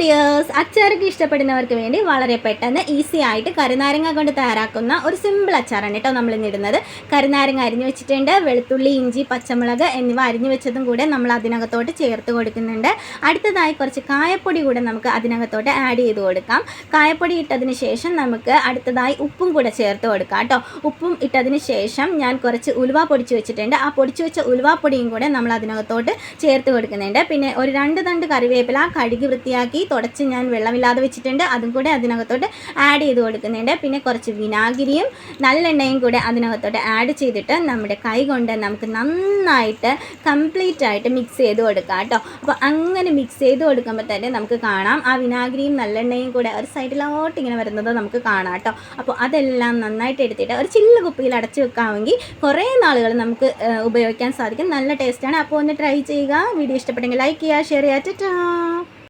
Dears, അച്ചാറൊക്കെ ഇഷ്ടപ്പെടുന്നവർക്ക് വേണ്ടി വളരെ പെട്ടെന്ന് ഈസി ആയിട്ട് കരുനാരങ്ങ കൊണ്ട് തയ്യാറാക്കുന്ന ഒരു സിമ്പിൾ അച്ചാറാണ് കേട്ടോ നമ്മൾ ഇന്ന് ഇടുന്നത്. കരുനാരങ്ങ അരിഞ്ഞു വെച്ചിട്ടുണ്ട്, വെളുത്തുള്ളി, ഇഞ്ചി, പച്ചമുളക് എന്നിവ അരിഞ്ഞു വെച്ചതും കൂടെ നമ്മൾ അതിനകത്തോട്ട് ചേർത്ത് കൊടുക്കുന്നുണ്ട്. അടുത്തതായി കുറച്ച് കായപ്പൊടി കൂടെ നമുക്ക് അതിനകത്തോട്ട് ആഡ് ചെയ്ത് കൊടുക്കാം. കായപ്പൊടി ഇട്ടതിന് ശേഷം നമുക്ക് അടുത്തതായി ഉപ്പും കൂടെ ചേർത്ത് കൊടുക്കാം കേട്ടോ. ഉപ്പും ഇട്ടതിന് ശേഷം ഞാൻ കുറച്ച് ഉലുവ പൊടിച്ച് വെച്ചിട്ടുണ്ട്. ആ പൊടിച്ച് വെച്ച ഉലുവാപ്പൊടിയും കൂടെ നമ്മൾ അതിനകത്തോട്ട് ചേർത്ത് കൊടുക്കുന്നുണ്ട്. പിന്നെ ഒരു 2 തണ്ട് കറിവേപ്പില കഴുകി വൃത്തിയാക്കി തുടച്ച് ഞാൻ വെള്ളമില്ലാതെ വെച്ചിട്ടുണ്ട്, അതും കൂടെ അതിനകത്തോട്ട് ആഡ് ചെയ്ത് കൊടുക്കുന്നുണ്ട്. പിന്നെ കുറച്ച് വിനാഗിരിയും നല്ലെണ്ണയും കൂടെ അതിനകത്തോട്ട് ആഡ് ചെയ്തിട്ട് നമ്മുടെ കൈ കൊണ്ട് നമുക്ക് നന്നായിട്ട് കംപ്ലീറ്റ് ആയിട്ട് മിക്സ് ചെയ്ത് കൊടുക്കാം കേട്ടോ. അപ്പോൾ അങ്ങനെ മിക്സ് ചെയ്ത് കൊടുക്കുമ്പോൾ തന്നെ നമുക്ക് കാണാം ആ വിനാഗിരിയും നല്ലെണ്ണയും കൂടെ ഒരു സൈഡിലോട്ട് ഇങ്ങനെ വരുന്നത് നമുക്ക് കാണാം കേട്ടോ. അപ്പോൾ അതെല്ലാം നന്നായിട്ട് എടുത്തിട്ട് ഒരു ചില്ല് കുപ്പിയിൽ അടച്ച് വെക്കാമെങ്കിൽ കുറേ നാളുകൾ നമുക്ക് ഉപയോഗിക്കാൻ സാധിക്കും. നല്ല ടേസ്റ്റാണ്. അപ്പോൾ ഒന്ന് ട്രൈ ചെയ്യുക. വീഡിയോ ഇഷ്ടപ്പെട്ടെങ്കിൽ ലൈക്ക് ചെയ്യുക, ഷെയർ ചെയ്യുക. ടാറ്റാ.